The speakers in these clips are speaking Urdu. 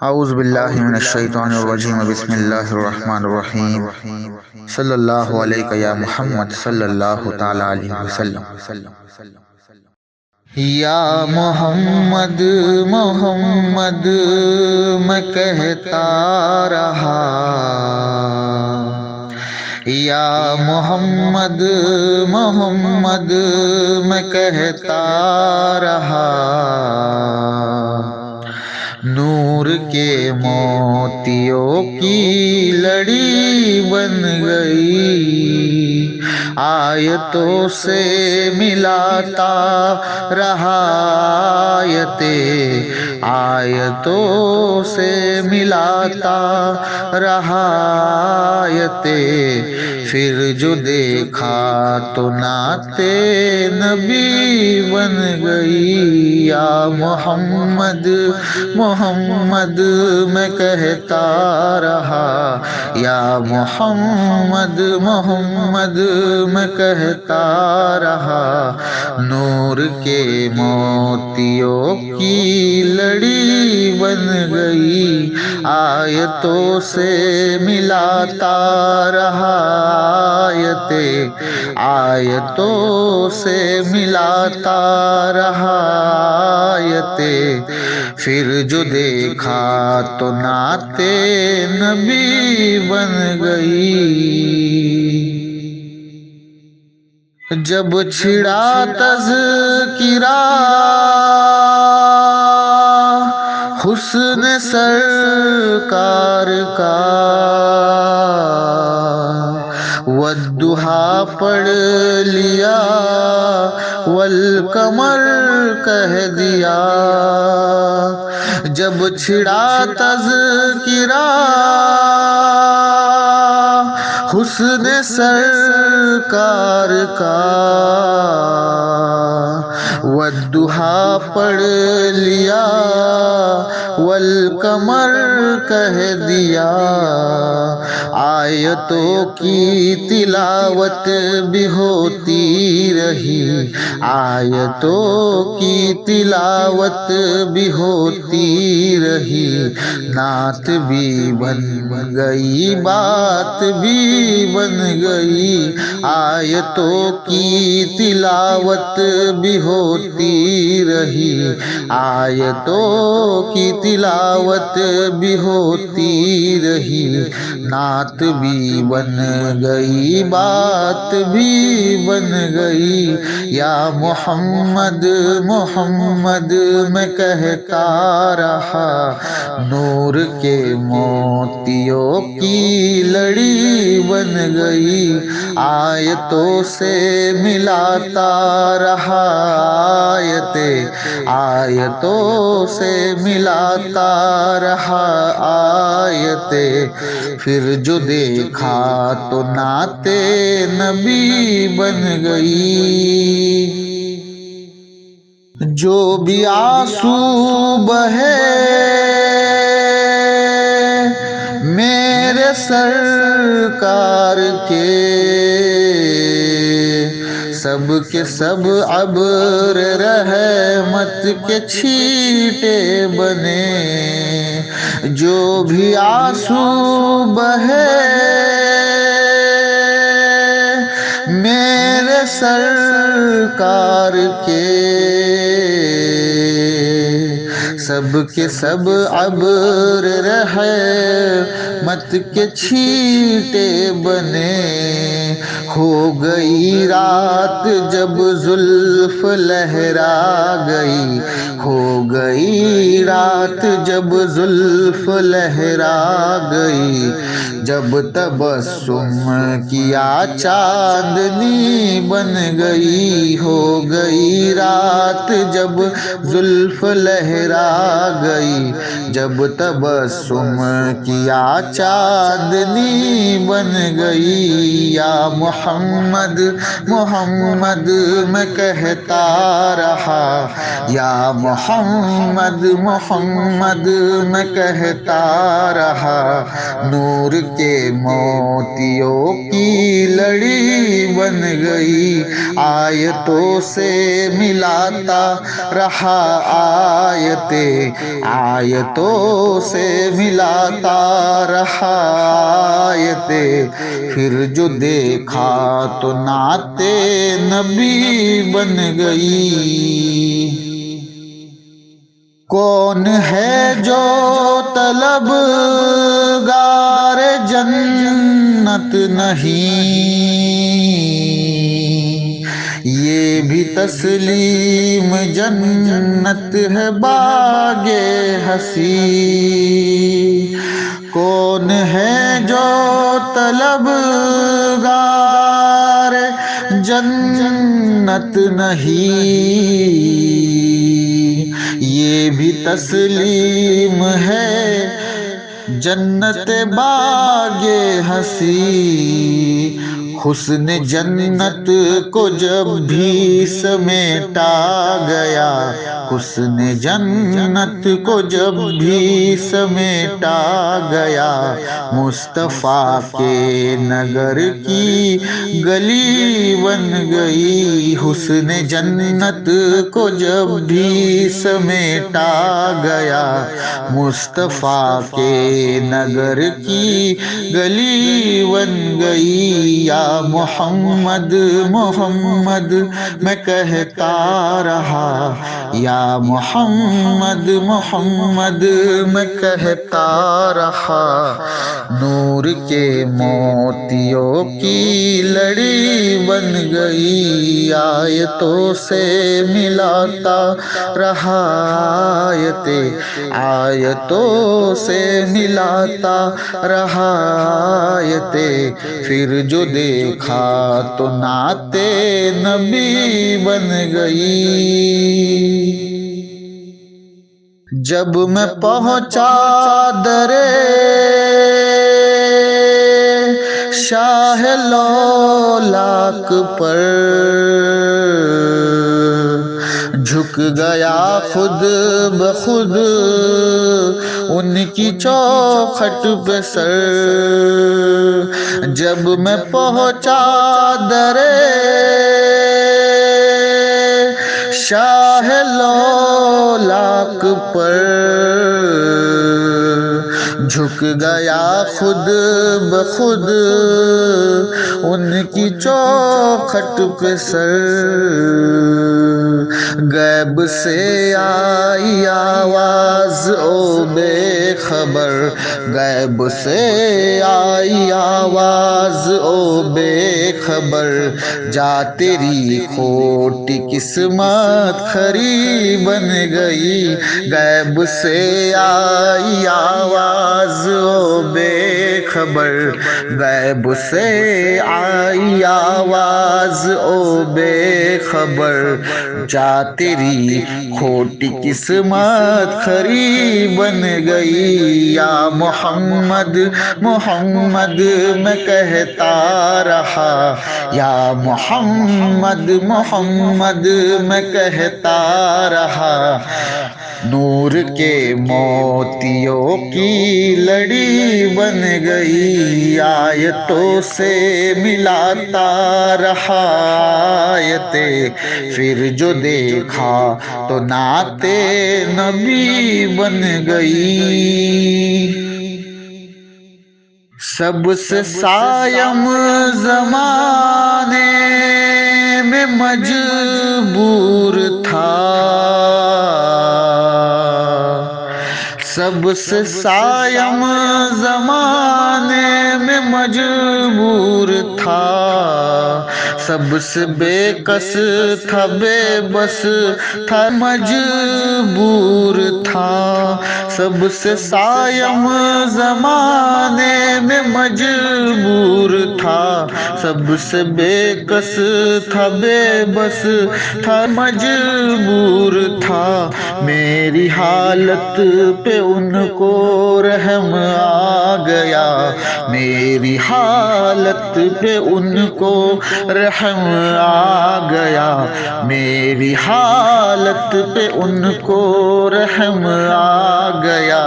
اعوذ باللہ من الشیطان الرجیم بسم اللہ الرحمن الرحیم صلی اللہ علیہ یا محمد صلی اللہ تعالی علیہ وسلم۔ یا محمد محمد میں کہتا رہا، یا محمد محمد میں کہتا رہا، نور کے موتیوں کی لڑی بن گئی، آیتوں سے ملاتا رہا آیتیں، آیتوں سے ملاتا رہا آیتیں، پھر جو دیکھا تو نعت نبی بن گئی۔ یا محمد محمد میں کہتا رہا، یا محمد محمد میں کہتا رہا، نور کے موتیوں کی لڑی بن گئی، آیتوں سے ملاتا رہا آیتیں، آیتوں سے ملاتا رہا آیتیں، پھر جو دیکھا تو نعت نبی بن گئی۔ جب چھڑا تذکرہ حسن سرکار کا، والضحیٰ پڑھ لیا والقمر کہہ دیا، جب چھڑا تذکرہ حسن سرکار کا، والضحیٰ پڑھ لیا والقمر کہہ دیا، آیتوں کی تلاوت بھی ہوتی رہی، آیتوں کی تلاوت بھی ہوتی رہی، نعت بھی بن گئی بات بھی بن گئی، آیتوں کی تلاوت بھی ہوتی رہی، آیتوں کی تلاوت بھی ہوتی رہی، نعت بھی بن گئی بات بھی بن گئی۔ یا محمد محمد میں کہتا رہا، نور کے موتیوں کی لڑی بن گئی، آیتوں سے ملاتا رہا آیتیں، آیتوں سے ملاتا رہا آیتیں، پھر جو دیکھا تو نعت نبی بن گئی۔ جو بھی آنسو بہے میرے سرکار کے، سب کے سب ابر رحمت کے چھیٹے بنے، جو بھی آنسو بہے میرے سرکار کے، سب کے سب ابر رحمت کے چھیٹے بنے، ہو گئی رات جب زلف لہرا گئی، ہو گئی رات جب زلف لہرا گئی، جب تبسم کیا چاندنی بن گئی، ہو گئی رات جب زلف لہرا گئی، جب تبسم کیا چاندنی بن گئی۔ یا محمد محمد میں کہتا رہا، یا محمد محمد میں کہتا رہا، نور کے موتیوں کی لڑی بن گئی، آیتوں سے ملاتا رہا آیتیں، آیتوں سے ملاتا رہا آیتیں، پھر جو دیکھا تو نعت نبی بن گئی۔ کون ہے جو طلب گار جنت نہیں، یہ بھی تسلیم جنت ہے باغ ہنسی۔ کون ہے جو طلب گار جنت نہیں، یہ بھی تسلیم ہے جنت باغ ہنسی۔ حسن جنت کو جب بھی سمیٹا گیا، حسن جنت کو جب بھی سمیٹا گیا، مصطفیٰ کے نگر کی گلی بن گئی۔ حسن جنت کو جب بھی سمیٹا گیا، مصطفیٰ کے نگر کی گلی بن گئی۔ یا محمد محمد میں کہتا رہا، یا محمد محمد میں کہتا رہا، نور کے موتیوں کی لڑی بن گئی، آیتوں سے ملاتا رہا آیتیں، آیتوں سے ملاتا رہا آیتیں، پھر جو دیکھا تو نعت نبی بن گئی۔ جب میں پہنچا درے شاہ لولاک پر، جھک گیا خود بخود ان کی چوکھٹ پہ سر۔ جب میں پہنچا درے شاہ لولاک پر، جھک گیا خود بخود ان کی چوکھٹ پہ سر۔ غیب سے آئی آواز او بے خبر، غیب سے آئی آواز او بے خبر، جا تیری کھوٹی قسمت کھری بن گئی۔ غیب سے آئی آواز او بے خبر، غیب سے آئی آواز او بے خبر، جا تیری کھوٹی قسمت کھری بن گئی۔ یا محمد محمد میں کہتا رہا، یا محمد محمد میں کہتا رہا، نور کے موتیوں کی لڑی بن گئی، آیتوں سے ملاتا رہا آیتیں، پھر جو دیکھا تو نعت نبی بن گئی۔ سب سے سائم زمانے میں مجبور تھا، سب سے سائم زمانے میں مجبور تھا، سب سے بے کس تھا بے بس تھا مجبور تھا، سب سے سائم زمانے میں مجبور تھا، سب سے بے کس تھا بے بس تھا مجبور تھا، میری حالت پہ ان کو رحم آ گیا، میری حالت پہ ان کو رحم آ گیا، میری حالت پہ ان کو رحم آ گیا،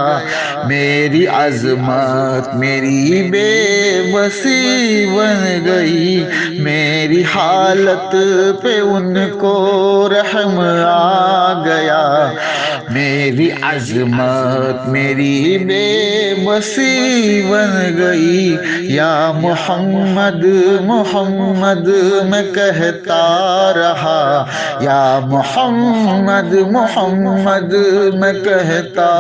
میری عظمت میری بے بسی بن گئی، میری حالت پہ ان کو رحم آ گیا، میری عظمت میری بے بسی بن گئی، یا محمد محمد میں کہتا رہا، یا محمد محمد میں کہتا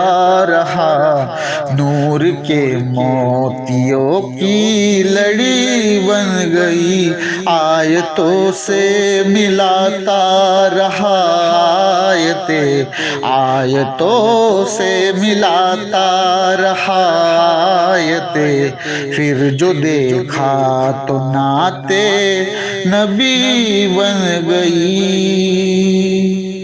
رہا، نور کے موتیوں کی لڑی بن گئی، آیتوں سے ملاتا رہا، آیتوں سے ملاتا رہا آیتیں، پھر جو دیکھا تو نعت نبی بن گئی۔